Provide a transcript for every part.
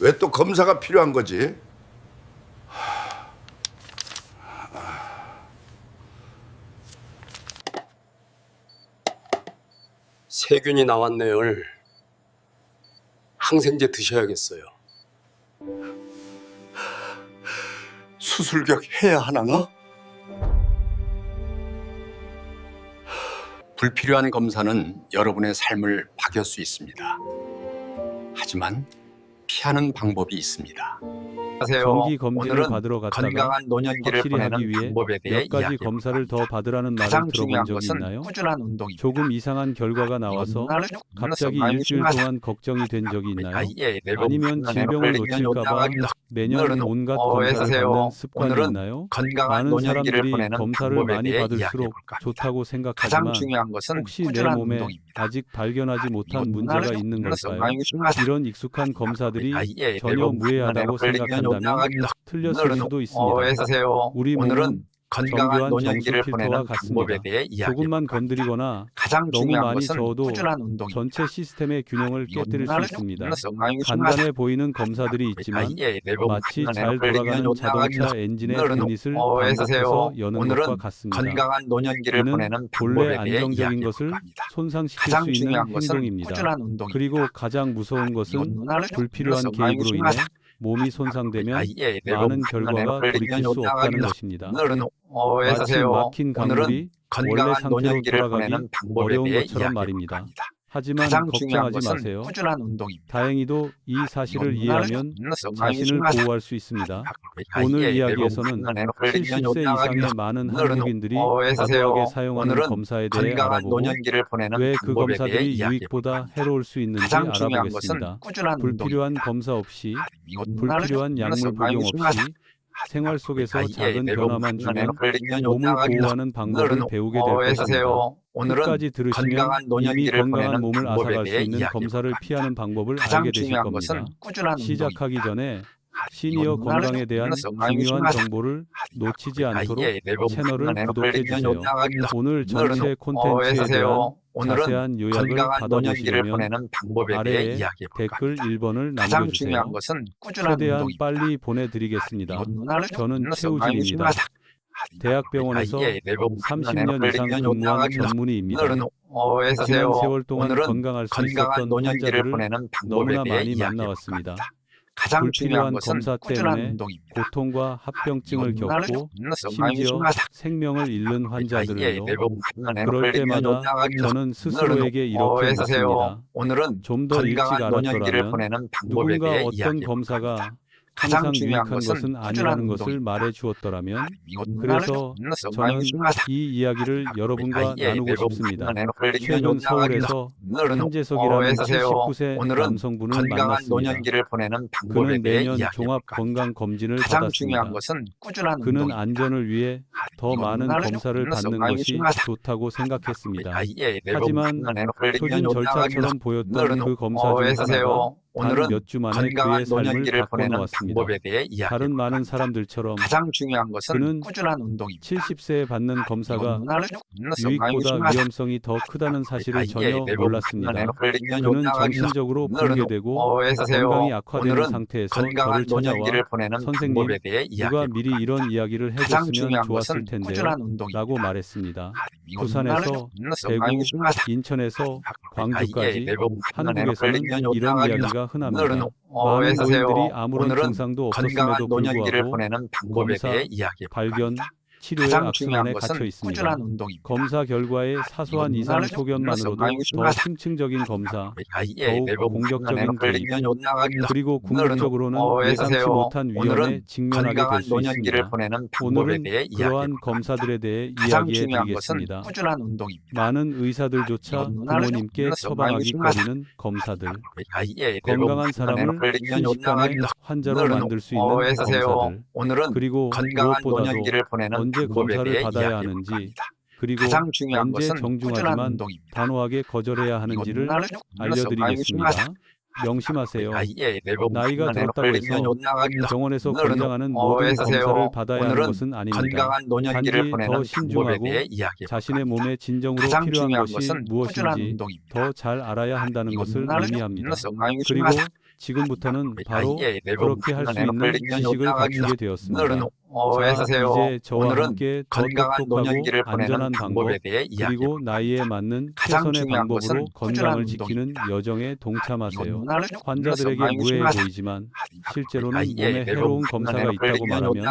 왜 또 검사가 필요한 거지? 세균이 나왔네요. 항생제 드셔야겠어요. 수술격 해야 하나? 불필요한 검사는 여러분의 삶을 파괴할 수 있습니다. 하지만 피하는 방법이 있습니다. 정기 검진을 받으러 갔다가 건강한 노년기를 확실히 하기 보내는 위해 방법에 대해 몇 가지 이야기해볼까 검사를 더 합니다. 받으라는 말을 가장 들어본 중요한 적이 것은 있나요? 꾸준한 운동입니다. 조금 이상한 결과가 나와서 갑자기 일주일 동안 걱정이 된 적이 있나요? 아니면 질병을 놓칠까봐 매년 온갖 검사를 받는 습관이 오늘은 있나요? 건강한 많은 노년기를 사람들이 보내는 검사를 방법에 많이 대해 받을수록 이야기해볼까 합니다. 좋다고 가장 생각하지만 중요한 것은 혹시 내 꾸준한 몸에 운동입니다. 아직 발견하지 못한 문제가 있는 걸까요? 걸까요? 이런 익숙한 검사들이 전혀 무해하다고 생각한다면 틀렸을 수도 있습니다. 우리 몸은 오늘은 건강한 정교한 노년기를 정수 보내는 필터와 방법에 같습니다. 대해 조금만 이야기해볼까 합니다. 건드리거나 가장 너무 중요한 많이 것은 저어도 꾸준한 운동입니다. 전체 시스템의 균형을 깨뜨릴 수 있습니다. 간단해 간단해 보이는 검사들이 있지만 마치 잘 돌아가는 자동차 엔진의 유닛을 반복해서 여는 것과 같습니다. 건강한 노년기를 이는 보내는 본래 방법에 대해 안정적인 것을 이야기해볼까 합니다. 손상시킬 가장 수 있는 중요한 것은 행동입니다. 꾸준한 운동입니다. 그리고 가장 무서운 것은 불필요한 개입으로 인해 몸이 손상되면 많은 결과가 돌이킬 수 없다는 것입니다. 마치 막힌 강물이 원래 건강한 상태로 노년기를 돌아가기 보내는 방법에 어려운 대해 것처럼 이야기해볼까 말입니다. 합니다. 하지만 가장 중요한 걱정하지 것은 마세요. 꾸준한 운동입니다. 다행히도 이 사실을 이해하면 자신을 보호할 수 있습니다. 오늘 이야기에서는 70세 이상의 많은 한국인들이 과도하게 사용하는 검사에 대해 건강한 알아보고 노년기를 보내는 왜 그 방법에 대해 검사들이 이야기해볼까 유익보다 합니다. 해로울 수 있는지 가장 중요한 것은 알아보겠습니다. 꾸준한 불필요한 운동입니다. 검사 없이 불필요한 약물 복용 없이 생활 속에서 작은 변화만 주면 몸을 보호하는 방법을 배우게 될 것입니다. 끝까지 들으시면 건강한 이미 노년기를 건강한 보내는 몸을 방법에 앗아갈 수 대해 있는 이야기해볼까 검사를 합니다. 피하는 방법을 가장 알게 되실 중요한 겁니다. 것은 꾸준한 시작하기 운동입니다. 전에 시니어 건강에 대한 중요한 정보를 놓치지 않도록 채널을 구독해 주세요. 오늘 전체 콘텐츠에 대한 자세한 요약을 건강한 노년기를 받아보시려면 보내는 방법에 대해 아래에 이야기해볼까 댓글 합니다. 1번을 가장 남겨주세요. 중요한 것은 꾸준한 최대한 운동입니다. 빨리 보내드리겠습니다. 저는 최우진입니다. 대학병원에서 30년 이상 근무한 전문의입니다. 지난 세월 동안 건강할 수 있었던 환자들을 너무나 많이 만나왔습니다. 가장 중요한 불필요한 것은 검사 꾸준한 때문에 운동입니다. 고통과 합병증을 겪고 심지어 생명을 잃는 환자들을요. 그럴 때마다 저는 스스로에게 이렇게 묻습니다. 오늘은 좀 더 일찍 건강한 노년기를 알았더라면 보내는 방법에 누군가 대해 어떤 이야기해볼까 검사가 합니다. 가장 항상 중요한 유익한 것은 것은 꾸준한 아니라는 것을 운동입니다. 말해 주었더라면 그래서 저는 이 이야기를 여러분과 나누고 싶습니다. 최근 서울에서 한재석이라는 79세 남성분을 건강한 만났습니다. 노년기를 보내는 방법에 그는 대해 매년 이야기해볼까 종합 합니다. 건강 검진을 가장 중요한 받았습니다. 것은 꾸준한 그는 운동입니다. 안전을 위해 더 많은 검사를 받는 것이 좋다고 생각했습니다. 하지만 표준 절차처럼 보였던 그 검사 중 하나가 단 몇 주 만에 건강한 그의 삶을 노년기를 보내는 바꿔놓았습니다. 방법에 대해 다른 이야기해볼까 많은 합니다. 사람들처럼 가장 중요한 것은 그는 꾸준한 운동입니다. 70세에 받는 검사가 유익보다 위험성이 더 크다는 사실을 전혀 몰랐습니다. 그는 정신적으로 붕괴되고 건강이 악화되는 상태에서 저를 찾아와 선생님, 누가 미리 이런 이야기를 해줬으면 좋았을 텐데요 라고 말했습니다. 부산에서 대구, 인천에서 광주까지 한국에서는 이런 이야기가 흔합니다. 많은 노인들이 아무런 증상도 없었음에도 불구하고 검사, 발견, 치료의 가장 악순환에 중요한 갇혀 것은 있습니다. 꾸준한 운동입니다. 검사 결과의 사소한 이상 소견만으로도 더 심층적인 검사, 더욱 공격적인 개입, 그리고 궁극적으로는 예상치 못한 위험에 직면하게 될 수 있습니다. 오늘은 그러한 검사들에 대해 가장 이야기해 중요한 것은 드리겠습니다. 꾸준한 운동입니다. 많은 의사들조차 부모님께 처방하기 꺼리는 검사들, 건강한 사람을 순식간에 환자로 만들 수 있는 검사들, 오늘은 그리고 건강한 무엇보다도 노년기를 보내는 언제 방법에 검사를 대해 받아야 이야기해볼까 하는지, 합니다. 그리고 가장 중요한 언제 것은 꾸준한 정중하지만 운동입니다. 단호하게 거절해야 하는지를 알려드리겠습니다. 명심하세요. 나이가 들었다고 해서 병원에서 권장하는 모든 검사를 받아야 하는 것은 아닙니다. 건강한 노년기를 단지 보내는 더 방법에 신중하고 대해 이야기해볼까 자신의 합니다. 몸에 진정으로 가장 필요한 중요한 것이 것은 꾸준한 무엇인지 운동입니다. 더 잘 알아야 한다는 것을 의미합니다. 그리고 지금부터는 바로 그렇게 할 수 있는 지식을 갖추게 되었습니다. 자, 이제 저와 함께 더 똑똑하고 안전한 방법, 그리고 나이에 맞는 최선의 방법으로 건강을 지키는 여정에 동참하세요. 환자들에게 무해해 보이지만 실제로는 몸에 해로운 검사가 있다고 말하면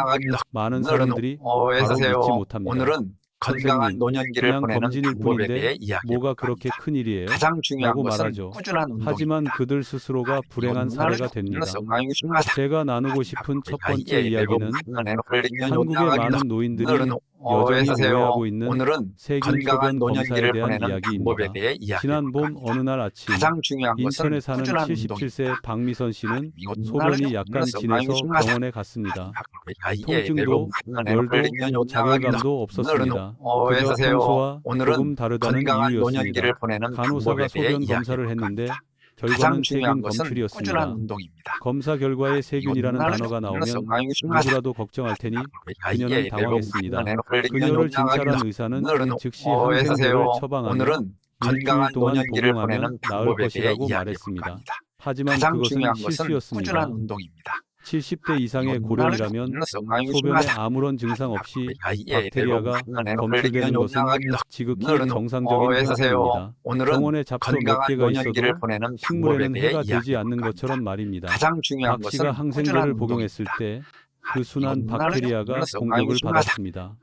많은 사람들이 바로 믿지 못합니다. 오늘은 건강한 선생님, 노년기를 그냥 보내는 검진일 방법에 뿐인데 대해 이야기해 뭐가 볼까 그렇게 합니다. 큰일이에요? 가장 중요한 라고 것은 말하죠. 꾸준한 운동입니다. 하지만 그들 스스로가 불행한 사례가 됩니다. 제가 나누고 싶은 첫 번째 이야기는 한국의 많은 노인들이 여전히 오해하고 있는 세균 소변 검사에 대한 이야기입니다. 지난 봄 어느 날 아침 인천에 사는 77세 박미선 씨는 소변이 약간 진해서 병원에 갔습니다. 통증도 열도 자괴감도 없었습니다. 그저 평소와 조금 다르다는 이유였습니다. 간호사가 소변 검사를 했는데 결과는 세균 검출이었습니다. 검사 결과에 세균이라는 단어가 나오면 누구라도 걱정할 테니 그녀는 당황했습니다. 그녀를 진찰한 의사는 즉시 항생제를 처방하며 일주일 동안 복용하면 나을 것이라고 말했습니다. 하지만 그것은 실수였습니다. 70대 이상의 고령이라면 소변에 아무런 증상 없이 박테리아가 검출되는 것은 지극히 정상적인 상태입니다. 병원에 잡초 몇 개가 있어도 식물에는 해가 되지 않는 것처럼 말입니다. 박 씨가 항생제를 복용했을 때 그 순한 박테리아가 공격을 받았습니다.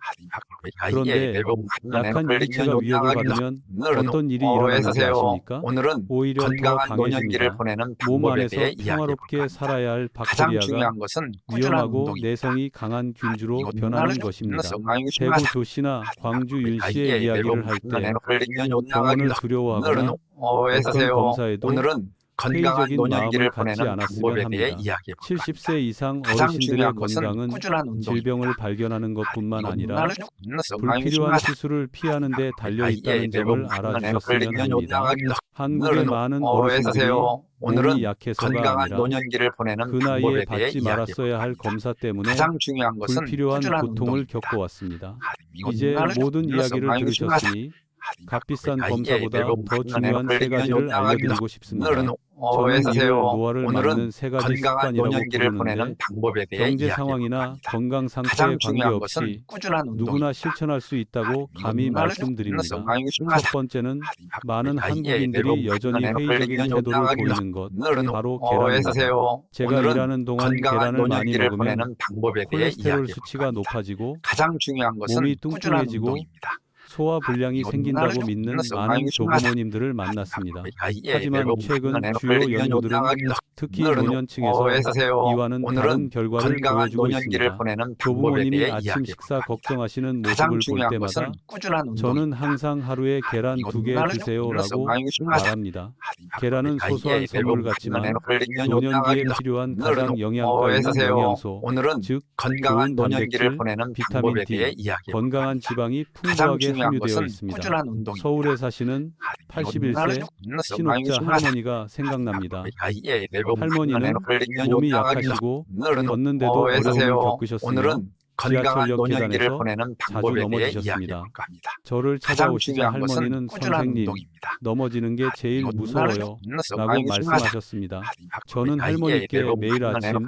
그런데 약한 유기체가 위협을 받으면 어떤 일이 일어나는지 아십니까? 오히려 더 강해집니다. 몸 안에서 평화롭게 살아야 할 박테리아가 위험하고 내성이 강한 균주로 변하는 것입니다. 대구 조씨나 광주 윤씨의 이야기를 할 때 병원을 두려워하거나 어떤 검사에도 회의적인 마음을 갖지 않았으면 합니다. 70세 이상 어르신들의 건강은 질병을 발견하는 것뿐만 아니라 불필요한 시술을 피하는 데 달려있다는 점을 알아주셨으면 합니다. 한국의 많은 어르신들이 몸이 약해서가 아니라 그 나이에 받지 말았어야 할 검사 때문에 불필요한 고통을 겪어왔습니다. 이제 모든 이야기를 들으셨으니 값비싼 검사보다 더 중요한 세 가지를 알려드리고 싶습니다. 저는 이를 노화를 막는 세 가지 습관이라고 부르는데 경제 상황이나 건강 상태에 관계없이 누구나 실천할 수 있다고 감히 말씀드립니다. 첫 번째는 많은 한국인들이 여전히 회의적인 태도를 보이는 것, 바로 계란입니다. 제가 일하는 동안 계란을 많이 먹으면 콜레스테롤 수치가 높아지고 몸이 뚱뚱해지고 소화불량이 생긴다고 믿는 많은 조부모님들을 만났습니다. 하지만 최근 주요 연구들은 특히 노년층에서 이와는 다른 결과를 보여주고 있습니다. 조부모님이 아침 식사 걱정하시는 모습을 볼 때마다 저는 항상 하루에 계란 2개 드세요라고 말합니다. 계란은 소소한 선물 같지만 노년기에 필요한 가장 영양가 있는 영양소, 즉 좋은 단백질, 비타민 D, 건강한 지방이 풍부하게 함유되어 있습니다. 서울에 사시는 81세 신옥자 할머니가 생각납니다. 할머니는 몸이 약하시고 걷는데도 어려움을 겪으셨으며 지하철역 계단에서 자주 넘어지셨습니다. 저를 찾아오시자 할머니는 선생님, 넘어지는 게 제일 무서워요 라고 말씀하셨습니다. 저는 할머니께 매일 아침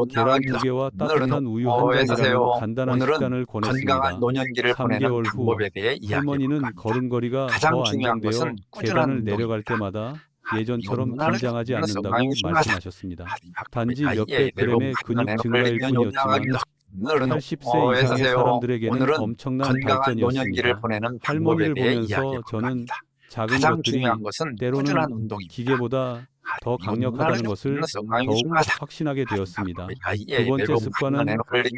계란 2개와 따뜻한 우유 한 잔이라는 간단한 식단을 권했습니다. 3개월 후 할머니는 걸음걸이가 더 안정되어 계단을 내려갈 때마다 예전처럼 긴장하지 않는다고 말씀하셨습니다. 단지 몇 개 그램의 근육 증가일 뿐이었지만 80세 이상의 사람들에게는 엄청난 발전이었습니다. 할머니를 보면서 저는 작은 것들이 때로는 기계보다 더 강력하다는 것을 더욱 확신하게 되었습니다. 두 번째 습관은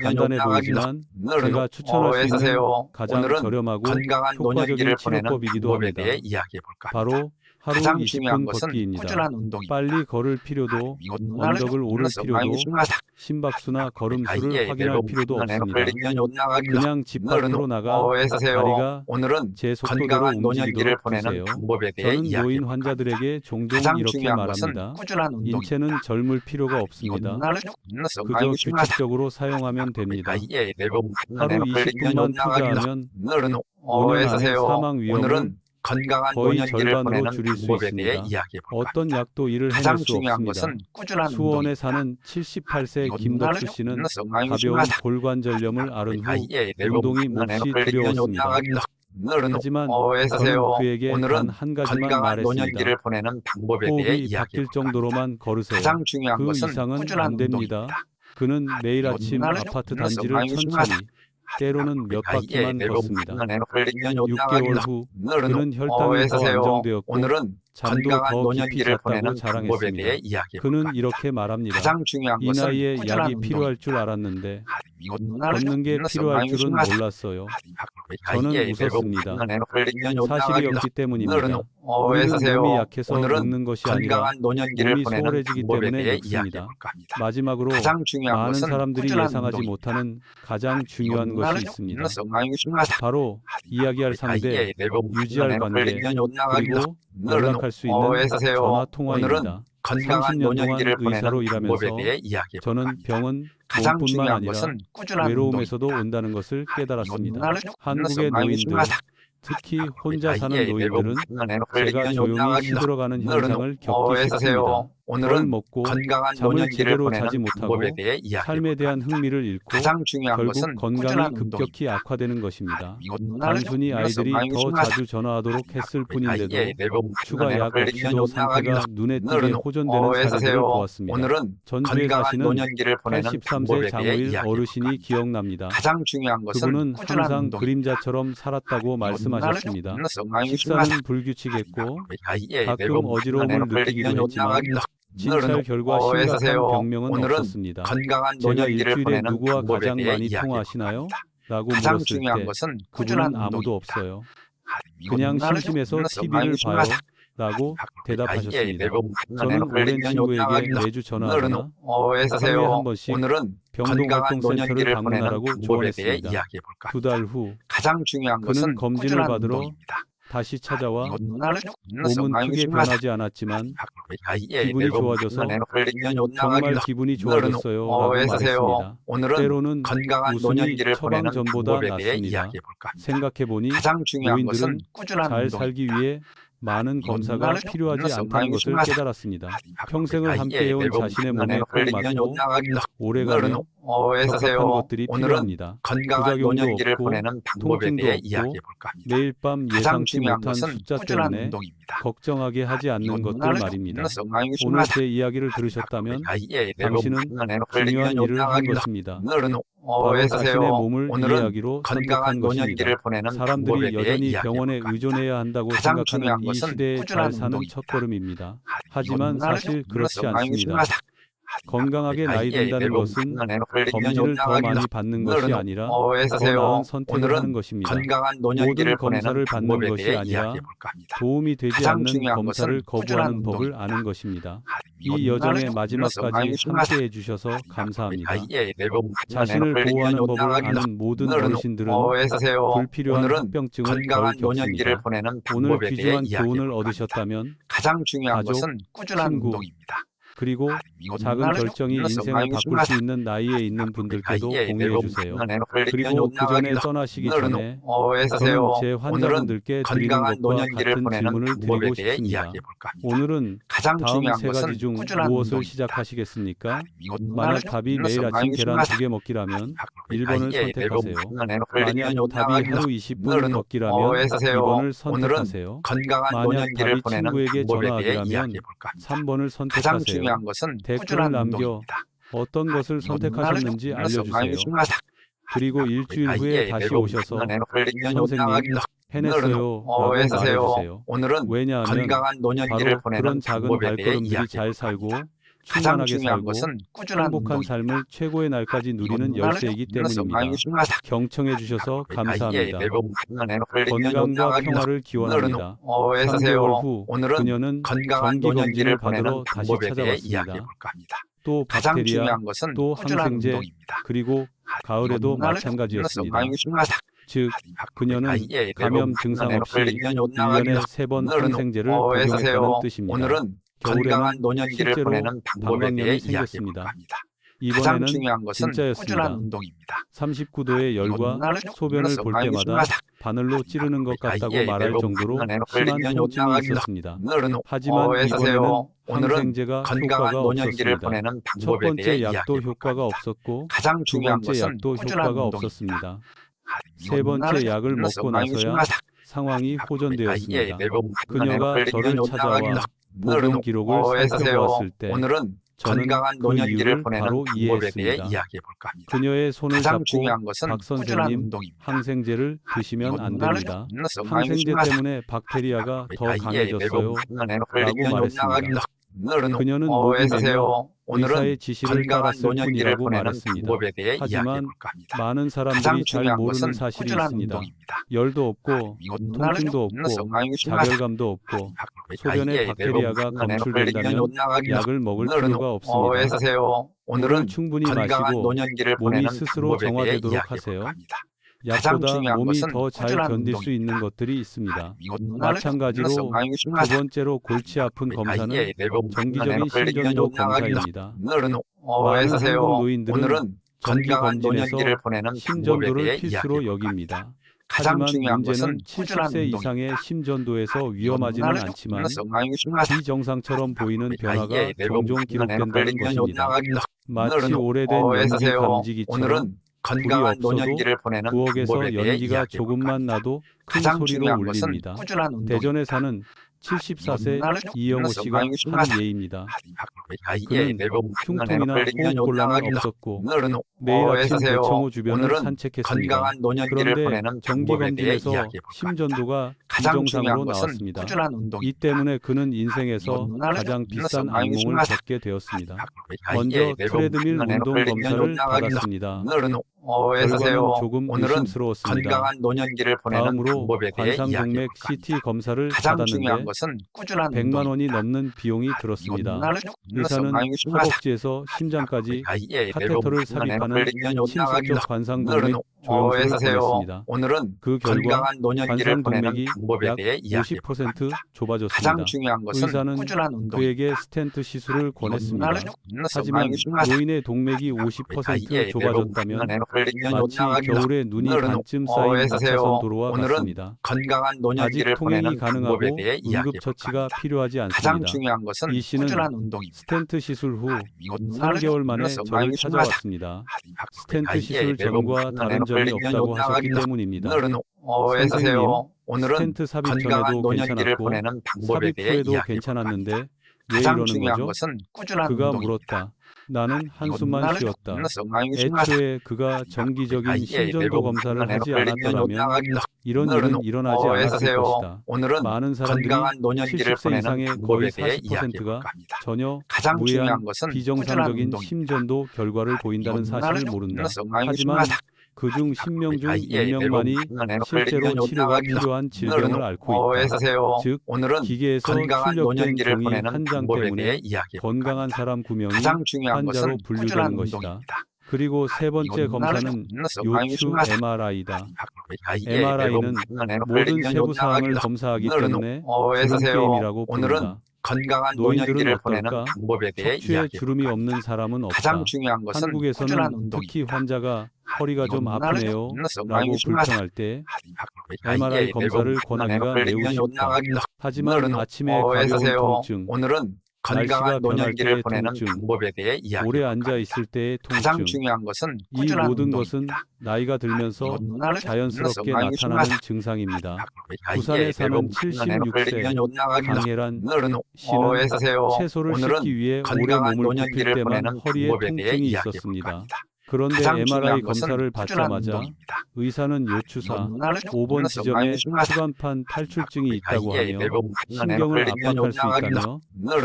간단해 보이지만 제가 추천할 수 있는 가장 저렴하고 효과적인 치료법이기도 합니다. 바로 하루 20분 걷기입니다. 빨리 걸을 필요도, 언덕을 오를 필요도, 심박수나 걸음수를 확인할 필요도 없습니다. 그냥 집 밖으로 나가 다리가 제 속도대로 움직이도록 해주세요. 저는 노인 환자들에게 종종 이렇게 말합니다. 인체는 젊을 필요가 없습니다. 그저 규칙적으로 사용하면 됩니다. 하루 20분만 투자하면 5년 안에 사망 위험은 건강한 거의 노년기를 절반으로 보내는 줄일 수 방법에 대해 있습니다. 이야기해 볼까 어떤 합니다. 약도 이를 가장 해낼 수 중요한 없습니다. 것은 꾸준한 수원에 운동입니다. 사는 78세 김덕수 씨는 가벼운 골관절염을 앓은 후 운동이 몹시 두려웠습니다. 하지만 저는 그에게 단 한 가지만 건강한 말했습니다. 노년기를 보내는 방법에 대해 호흡이 이야기해 바뀔 볼까 정도로만 합니다. 걸으세요. 가장 중요한 그 것은 이상은 꾸준한 안 됩니다. 운동입니다. 그는 매일 아침 아파트 단지를 천천히, 때로는 몇 바퀴만 걷습니다. 6개월 후 그는 혈당이 더 안정되었고 오늘은 잠도 건강한 더 깊이 노년기를 보내는 잤다고 방법에 대해 자랑했습니다. 이야기해 그는 볼까 이렇게 말합니다. 가장 중요한 이 것은 나이에 꾸준한 약이 필요할 줄 운동입니다. 알았는데 걷는 게 필요할 줄은 몰랐어요. 저는 웃었습니다. 사실이었기 때문입니다. 우리는 몸이 약해서 늙는 것이 아니라 건강한 노년기를 몸이 보내는 소홀해지기 방법에 때문에 대해 늙습니다. 이야기해 볼까 합니다. 마지막으로 가장 중요한 많은 것은 사람들이 꾸준한 예상하지 운동입니다. 못하는 가장 중요한 것이 있습니다. 있습니다. 바로 이야기할 상대, 유지할 관계, 그리고 연락할 수 있는 전화 통화입니다. 건강한 30년 동안 노년기를 의사로 보내는 방법에 일하면서 대해 이야기해 볼까 저는 합니다. 병은 가장 몸뿐만 중요한 아니라 것은 꾸준한 외로움에서도 운동입니다. 온다는 것을 깨달았습니다. 한국의 한국의 노인들, 특히 혼자 사는 노인들은 제가 조용히 시들어가는 현상을 겪기 쉽습니다. 덜 오늘은 먹고 건강한 잠을 노년기를 제대로 보내는 자지 못하고 방법에 대해 이야기해 삶에 볼까 대한 합니다. 흥미를 잃고 가장 중요한 결국 것은 건강이 꾸준한 급격히 운동입니다. 악화되는 것입니다. 단순히 아이들이 더 자주 전화하도록 했을 뿐인데도 추가 약 없이도 상태가 눈에 띄게 호전되는 사례들을 보았습니다. 오늘은 전주에 건강한 사시는 노년기를 보내는 83세 방법에 대해 장호일 이야기해 어르신이 볼까 합니다. 기억납니다. 가장 중요한 것은 그분은 꾸준한 항상 운동입니다. 그림자처럼 살았다고 말씀하셨습니다. 식사는 불규칙했고 가끔 어지러움을 느끼기도 했지만 진찰 결과 심각한 병명은 오늘은 없었습니다. 건강한 제가 노년기를 일주일에 보내는 누구와 방법에 가장 대해 많이 이야기해 통화하시나요? 볼까 합니다. 라고 가장 물었을 중요한 때 것은 꾸준한 그분은 아무도 운동입니다. 없어요. 그냥 심심해서 TV를 봐요. 라고 대답하셨습니다. 저는 오랜 친구에게 매주 전화하거나 하루에 한 번씩 병동활동센터를 방문하라고 조언했습니다. 2달 후 가장 중요한 것은 그는 검진을 꾸준한 받으러 운동입니다. 다시 찾아와 몸은 몸은 크게 변하지 않았지만 기분이 좋아져서 정말 기분이 좋아졌어요 라고 말했습니다. 때로는 건강한 웃음이 노년기를 보내는 처방전보다 방법에 대해 낫습니다. 이야기해 볼까 합니다. 생각해보니 가장 중요한 노인들은 것은 꾸준한 잘 운동입니다. 살기 위해 많은 검사가 필요하지 않다는 것을 깨달았습니다. 평생을 함께해온 자신의 몸에 꼭 맞고 오래가며 적합한 것들이 필요합니다. 건강한 부작용도 노년기를 없고 보내는 방법에 통증도 대해 없고 이야기해 볼까 합니다. 매일 밤 가장 예상치 중요한 못한 것은 숫자 꾸준한 때문에 운동입니다. 걱정하게 하지 않는 것들 말입니다. 오늘 제 이야기를 들으셨다면 당신은 중요한 일을 한 것입니다. 바로 자신의 몸을 이해하기로 선택한 것입니다. 사람들이 여전히 병원에 의존해야 한다고 생각하는 이 시대에 잘 사는 첫걸음입니다. 하지만 사실 그렇지 않습니다. 건강하게 나이 든다는 것은 검진을 더 많이 받는 것이 아니라 더 나은 선택을 하는 것입니다. 모든 검사를 받는 것이 아니라 도움이 되지 않는 검사를 거부하는 법을 아는 것입니다. 이 여정의 마지막까지 함께해 주셔서 감사합니다. 자신을 보호하는 법을 아는 모든 어르신들은 불필요한 합병증을 덜 겪습니다. 오늘 귀중한 교훈을 얻으셨다면 가장 중요한 가족, 것은 꾸준한 친구, 운동입니다. 그리고 작은 결정이 인생을 바꿀 수 있는 나이에 있는 분들께도 공유해 주세요. 그리고 그 전에 떠나시기 전에 저는 제 환자분들께 드리는 것과 같은 질문을 드리고 싶습니다. 오늘은 다음 세 가지 중 무엇을 시작하시겠습니까? 만약 답이 매일 아침 계란 2개 먹기라면 1번을 선택하세요. 만약 답이 하루 20분 걷기라면 2번을 선택하세요. 만약 답이 친구에게 전화하기라면 3번을 가장 선택하세요. 중요한 것은 댓글을 꾸준한 남겨 운동입니다. 어떤 것을 선택하셨는지 알려주세요. 그리고 일주일 후에 다시 오셔서 선생님 해냈어요 라고 말해주세요. 왜냐하면 건강한 노년기를 바로 보내는 그런 작은 방법에 대해 발걸음들이 이야기해 잘 볼까 살고 합니다. 가장 충만하게 중요한 살고 것은 꾸준한 행복한 운동입니다. 삶을 최고의 날까지 누리는 열쇠이기 때문입니다. 경청해 주셔서 감사합니다. 건강과 평화를 기원합니다. 3개월 후 그녀는 건강한 정기 노년기를 검진을 받으러 보내는 다시 방법에 대해 찾아왔습니다. 이야기해 볼까 합니다. 또 가장 박테리아, 중요한 것은 또 꾸준한 항생제, 운동입니다. 그리고 가을에도 마찬가지였습니다. 즉 그녀는 감염 증상 없이 1년에 3번 항생제를 복용했다는 뜻입니다. 건강한 겨울에는 노년기를 실제로 보내는 방법에 대해 방광염이 이야기해 생겼습니다. 볼까 합니다. 가장 이번에는 중요한 것은 꾸준한 진짜였습니다. 운동입니다. 39도의 열과 소변을 볼 때마다 바늘로 찌르는 것 같다고 말할 정도로 심한 통증이 있었습니다. 하지만 이번에는 항생제가 효과가 없었습니다. 첫 번째 약도 효과가 없었고 두 번째 약도 효과가 없었습니다. 세 번째 약을 먹고 나서야 상황이 호전되었습니다. 그녀가 저를 찾아와 복용 기록을 살펴보았을 때 저는 그 이유를 바로 이해했습니다. 그녀의 손을 잡고 박 선생님, 항생제를 드시면 안 됩니다. 항생제 때문에 박테리아가 더 강해졌어요. 라고 말했습니다. 그녀는 목이 메며 의사의 지시를 따랐을 뿐이라고 말했습니다. 하지만 많은 사람들이 잘 모르는 사실이 있습니다. 열도 없고 통증도 없고 자결감도 없고 소변에 박테리아가 검출된다면 약을 먹을 필요가 없습니다. 이를 충분히 마시고 몸이 스스로 정화되도록 하세요. 약보다 몸이 더 잘 견딜 수 있는 것들이 있습니다. 마찬가지로 두 번째로 골치 아픈 검사는 정기적인 심전도 검사입니다. 많은 한국 노인들은 정기 검진에서 심전도를 필수로 여깁니다. 하지만 문제는 70세 이상의 심전도에서 위험하지는 않지만 비정상처럼 보이는 변화가 종종 기록된다는 것입니다. 마치 오래된 연기 감지기처럼 불이 없어도 부엌에서 연기가 조금만 나도 큰 소리로 울립니다. 대전에 사는 74세 이영호 씨가 하는 예입니다. 그는 흉통이나 호흡곤란은 없었고 매일 아침 대청호 주변을 산책했습니다. 그런데 정기검진에서 심전도가 비정상으로 나왔습니다. 이 때문에 그는 인생에서 가장 비싼 악몽을 겪게 되었습니다. 먼저 트레드밀 운동 검사를 받았습니다. 결과는 조금 의심스러웠습니다. 다음으로 관상동맥 CT 검사를 받았는데 100만 원이 넘는 비용이 들었습니다. 의사는 허벅지에서 심장까지 카테터를 삽입하는 친수적 관상동맥 조영술을 보냈습니다. 그 결과 관상동맥이 약 50% 좁아졌습니다. 의사는 그에게 스텐트 시술을 권했습니다. 하지만 노인의 동맥이 50% 좁아졌다면 마치 겨울에 눈이 반쯤 쌓인 박하선 도로와 같습니다. 아직 통행이 가능하고 응급처치가 필요하지 않습니다. 이 씨는 스텐트 시술 후 3개월 만에 저를 찾아왔습니다. 스텐트 시술 전과 다른 점이 없다고 하셨기 때문입니다. 선생님, 스텐트 삽입 전에도 괜찮았고 삽입 후에도 괜찮았는데 왜 이러는 거죠? 그가 물었다. 나는 한숨만 쉬었다. 애초에 그가 정기적인 심전도 검사를 하지 않았더라면 이런 일은 일어나지 않았을 것이다. 많은 사람들이 70세 이상의 거의 40%가 전혀 무해한 비정상적인 심전도 결과를 보인다는 사실을 모른다. 하지만 그중 10명 중 1명만이 실제로 치료가 필요한 질병을 앓고 있다. 즉, 기계에서 출력된 종이 한 장 때문에 건강한 사람 9명이 환자로 분류되는 것이다. 그리고 세 번째 검사는 요추 MRI다. MRI는 모든 세부 사항을 검사하기 때문에 주름 게임이라고 부른다. 노인들은 어떨까? 척추에 주름이 없는 사람은 없다. 한국에서는 특히 환자가 허리가 좀 아프네요 라고 불평할 때 MRI 검사를 권하기가 매우 쉽다. 하지만 아침에 가벼운 통증, 날씨가 변할 때의 통증, 오래 앉아 있을 때의 통증, 이 모든 것은 나이가 들면서 자연스럽게 나타나는 증상입니다. 부산에 사는 76세 강혜란 씨는 채소를 씻기 위해 오래 몸을 굽힐 때만 허리에 통증이 있었습니다. 그런데 MRI 검사를 받자마자 의사는 요추사 5번 지점에 추간판 탈출증이 있다고 하며 신경을 압박할 수 있다며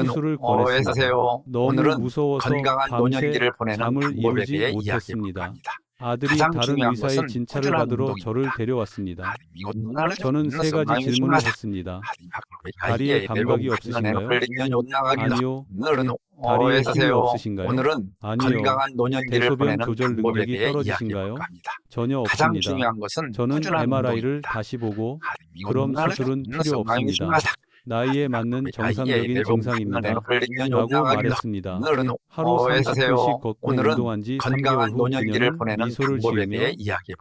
수술을 권했습니다. 너무 무서워서 밤새 잠을 이루지 못했습니다. 아들이 다른 의사의 진찰을 받으러 저를 데려왔습니다. 저는 세 가지 질문을 했습니다. 다리에 감각이 없으신가요? 아니요. 다리에 힘이 없으신가요? 아니요. 대소변 조절 능력이 떨어지신가요? 전혀 없습니다. 저는 MRI를 다시 보고 그럼 수술은 필요 없습니다. 나이에 맞는 정상적인 증상입니다. 라고 말했습니다. 하루 30분씩 걷고 운동한 지 3개월 후 그녀는 미소를 지으며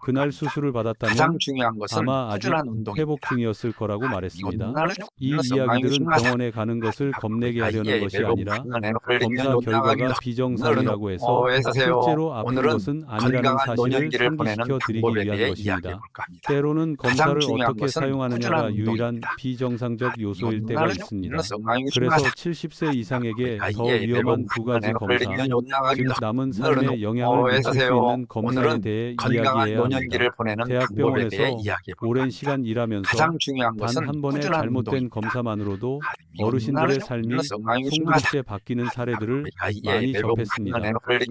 그날 수술을 받았다면 아마 아직 회복 중이었을 거라고 말했습니다. 이 이야기들은 병원에 가는 것을 겁내게 하려는 것이 아니라 검사 결과가 비정상이라고 해서 실제로 아픈 것은 아니라는 사실을 상기시켜 드리기 위한 것입니다. 때로는 검사를 어떻게 사용하느냐가 유일한 비정상적 요소일 때가 있습니다. 그래서 70세 이상에게 더 위험한 두 가지 검사, 즉 남은 삶에 영향을 미칠 수 있는 검사에 대해 이야기해야 합니다. 대학병원에서 오랜 시간 일하면서 단 한 번의 잘못된 검사만으로도 어르신들의 삶이 송두리째 바뀌는 사례들을 많이 접했습니다.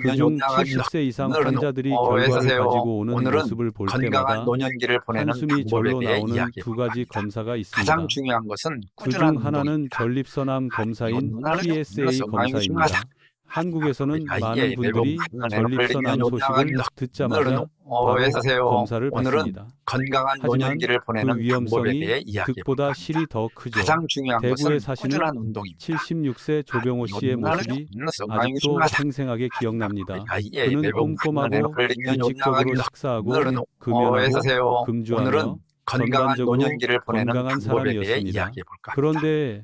그중 70세 이상 환자들이 결과를 가지고 오는 모습을 볼 때마다 한숨이 절로 나오는 두 가지 검사가 있습니다. 그중 하나는 전립선암 검사인 PSA 검사입니다. 한국에서는 많은 분들이 전립선암 소식을 듣자마자 바로 검사를 받습니다. 하지만 그 위험성이 득보다 실이 더 크죠. 대구에 사시는 76세 조병호 씨의 모습이 아직도 생생하게 기억납니다. 그는 꼼꼼하고 규칙적으로 식사하고 금연하고 금주하며 전반적으로 건강한 사람이었습니다. 그런데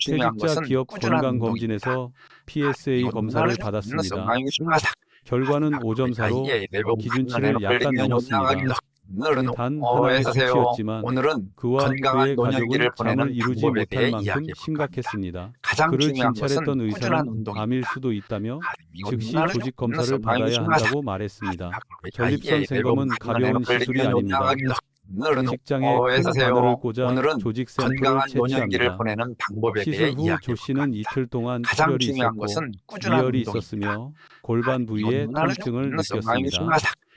퇴직자 기업 건강검진에서 PSA 검사를 받았습니다. 결과는 5.4로 기준치를 약간 넘었습니다. 단 하나의 수치였지만 그와 그의 가족은 잠을 이루지 못할 만큼 심각했습니다. 그를 진찰했던 의사는 암일 수도 있다며 즉시 조직 검사를 받아야 한다고 말했습니다. 전립선 생검은 가벼운 시술이 아닙니다. 직장에 큰 바늘을 꽂아 조직 샘플을 채취합니다. 시술 후 조 씨는 이틀 동안 출혈이 있었고 위열이 있었으며 골반 부위에 통증을 느꼈습니다.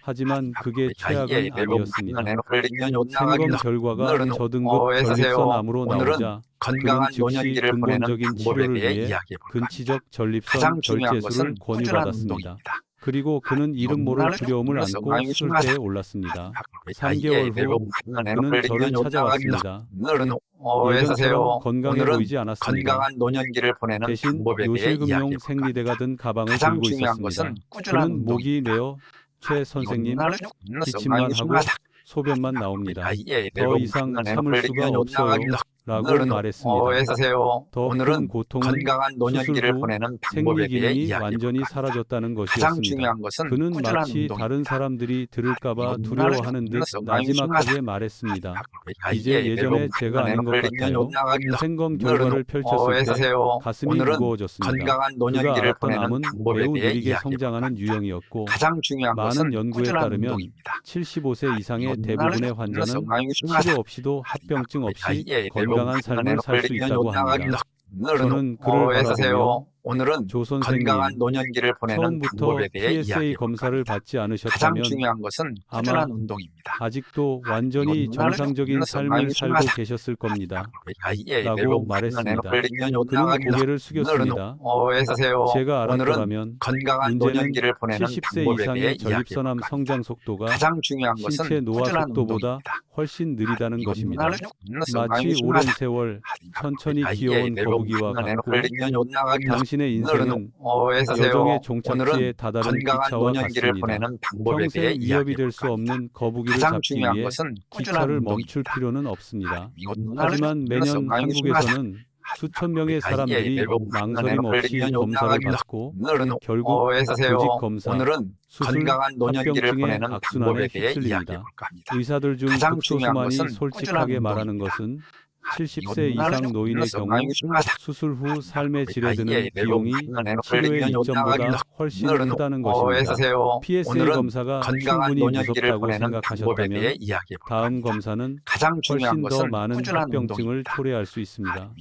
하지만 그게 최악은 아니었습니다. 생검 결과가 저등급 전립선암으로 나오자 그는 즉시 근본적인 치료를 위해 근치적 전립선 절제술을 권유받았습니다. 그리고 그는 이름 모를 두려움을 안고 수술대에 올랐습니다. 3개월 후 그는 저를 찾아왔습니다. 예전처럼 건강해 보이지 않았습니다. 대신 요실금용 생리대가 든 가방을 들고 있었습니다. 그는 목이 메어 최 선생님, 기침만 하고 소변만 나옵니다. 더 이상 참을 수가 없어요. 라고 말했습니다. 더 큰 고통은 수술 후 생리 기능이 완전히 사라졌다는 것이었습니다. 그는 마치 다른 사람들이 들을까봐 두려워하는 듯 나지막하게 말했습니다. 이제 예전에 제가 아닌 것 같아요. 생검 결과를 펼쳤을 때 가슴이 무거워졌습니다. 그가 알았던 암은 매우 느리게 성장하는 유형이었고 많은 연구에 따르면 75세 이상의 대부분의 환자는 치료 없이도 합병증 없이 건강한 삶을 살 수 있다고 합니다. 저는 그를 바라보며 조 선생님, 처음부터 PSA 검사를 받지 않으셨다면 아마 아직도 완전히 정상적인 삶을 살고 계셨을 겁니다. 라고 말했습니다. 그는 고개를 숙였습니다. 제가 알았더라면 문제는 70세 이상의 전립선암 성장 속도가 신체 노화 속도보다 훨씬 느리다는 것입니다. 마치 오랜 세월 천천히 기어온 거북이와 같고 당신의 인생은 여정의 종착지에 다다른 기차와 같습니다. 평생 위협이 될 수 없는 거북이를 잡기 위해 기차를 멈출 필요는 없습니다. 하지만 매년 한국에서는 수천 명의 사람들이 망설임 없이 검사를 받고 결국 조직 검사, 수술, 합병증의 악순환에 휩쓸립니다. 의사들 중 극소수만이 솔직하게 말하는 것은 70세 이상 노인의 경우 수술 후 삶의 질에 드는 비용이 치료의 이점보다 훨씬 크다는 것입니다. PSA 검사가 충분히 무섭다고 생각하셨다면 다음 검사는 훨씬 더 많은 합병증을 초래할 수 있습니다.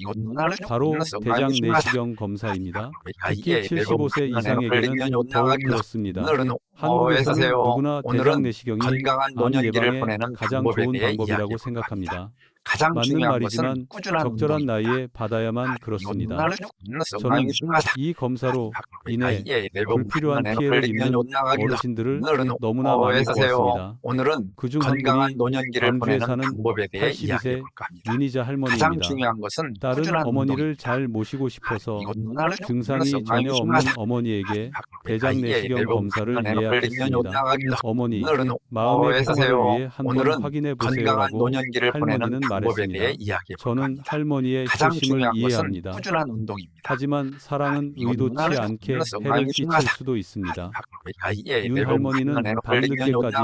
바로 대장 내시경 검사입니다. 특히 75세 이상에게는 더욱 그렇습니다. 한국에서는 누구나 대장 내시경이 암 예방에 가장 좋은 방법이라고 생각합니다. 가장 맞는 중요한 말이지만 것은 꾸준한 적절한 운동입니다. 나이에 받아야만 그렇습니다. 저는 저는 이 검사로 인해 불필요한 피해를 입는 어르신들을 너무나 많이 보았습니다. 오늘은 그중 건강한 한 분이 노년기를 광주에 보내는 사는 방법에 대해 82세 이야기해 볼까 합니다. 윤희자 가장 할머니입니다. 중요한 것은 딸은 꾸준한 어머니를 운동입니다. 잘 모시고 싶어서 이곳 증상이 전혀 없는 어머니에게 대장 내시경 검사를 예약했습니다. 어머니, 마음의 평화를 위해 한번 오늘은 확인해 건강한 보세요라고 노년기를 보내는 할머니는 방법에 대해 말했습니다. 이야기해 볼까 저는 합니다. 할머니의 가장 초심을 중요한 것은 이해합니다. 꾸준한 운동입니다. 하지만 사랑은 의도치 않게 해를 끼칠 수도 있습니다. 윤 할머니는 밤늦게까지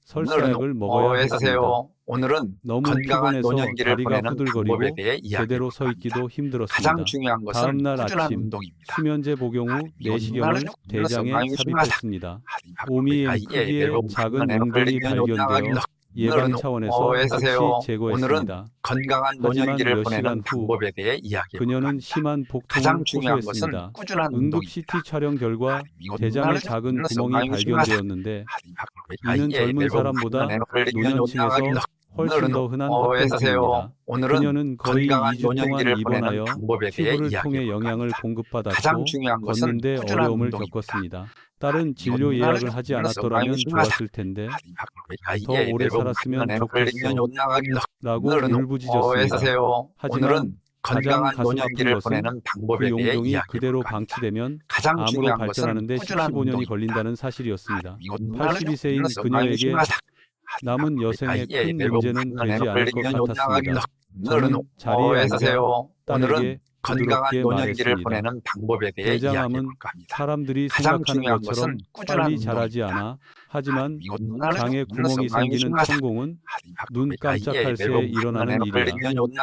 설사약을 먹어야 했습니다. 오늘은 너무 건강한 피곤해서 노년기를 다리가 보내는 후들거리고 방법에 대해 이야기해 제대로 볼까 서 합니다. 있기도 힘들었습니다. 가장 중요한 것은 다음 날 꾸준한 아침 운동입니다. 수면제 복용 후 내시경을 대장에 삽입했습니다. 5mm 크기의 작은 웅덩이 발견되어 예방 차원에서 즉시 제거했습니다. 건강한 하지만 노년기를 몇 보내는 시간 후 방법에 대해 이야기해 볼까 그녀는 합니다. 심한 복통을 가장 중요한 것은 호소했습니다. 꾸준한 응급 운동입니다. CT 촬영 결과 대장에 작은 구멍이 발견되었는데 이는 젊은 사람보다 노년층에서 훨씬 더 흔한 합병증입니다. 그녀는 거의 2주 동안 입원하여 피부를 통해 영양을 공급받았고 걷는데 어려움을 겪었습니다. 딸은 진료 예약을 하지 않았더라면 좋았을 텐데 더 오래 살았으면 좋겠어 라고 울부짖었습니다. 하지만 가장 가슴 아픈 것은 그 용종이 그대로 방치되면 암으로 발전하는데 15년이 걸린다는 사실이었습니다. 82세인 그녀에게 남은 여생에 큰 문제는 되지 않을 것 같았습니다. 저는 자리에 앉아 딸에게 건강한 부드럽게 노년기를 말했습니다. 보내는 방법에 대해 이야기해 대장암은 볼까 합니다. 사람들이 가장 생각하는 중요한 것처럼 것은 빨리 꾸준한 자라지 운동입니다. 않아. 하지만 장에 장에 구멍이 생기는 천공은 눈 깜짝할 새에 일어나는 일이야.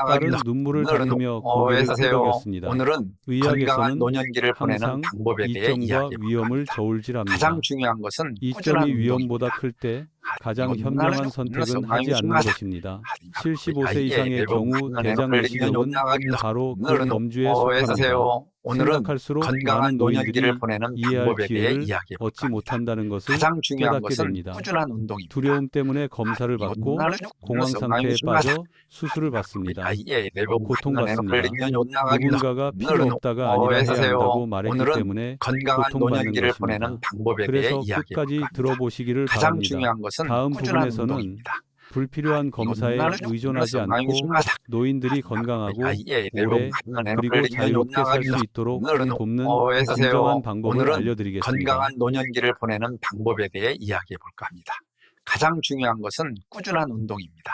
딸은 눈물을 닦으며 고개를 끄덕였습니다. 오늘은 의학에서는 노년기를 보내는 항상 방법에 대해 이점과 이야기해 위험을 볼까 합니다. 저울질합니다. 가장 중요한 것은 이점이 꾸준한 위험보다 운동입니다. 클 때 가장 이건 현명한 선택은 하지 않는 것입니다. 75세 이상의 경우 대장 내시경은 바로 그 범주에 속합니다. 오늘은 생각할수록 건강한 많은 노인들이 노년기를 보내는 이해할 방법에 대해 기회를 이야기해 볼까 얻지 합니다. 못한다는 것을 가장 중요한 깨닫게 것은 됩니다. 꾸준한 운동입니다. 두려움 때문에 검사를 받고 공황 상태에 빠져 수술을 받습니다. 고통받습니다. 누군가가 필요 없다가 아니라 해야 한다고 말했기 때문에 건강한 고통받는 노년기를 것입니다. 보내는 방법에 대해 그래서 이야기해 끝까지 볼까 합니다. 들어보시기를 가장 바랍니다. 중요한 것은 다음 꾸준한 부분에서는 운동입니다. 불필요한 검사에 의존하지 않고 노인들이 건강하고 오래 그리고 자유롭게 살 수 있도록 돕는 공정한 방법을 오늘은 알려드리겠습니다. 건강한 노년기를 보내는 방법에 대해 이야기해 볼까 합니다. 가장 중요한 것은 꾸준한 운동입니다.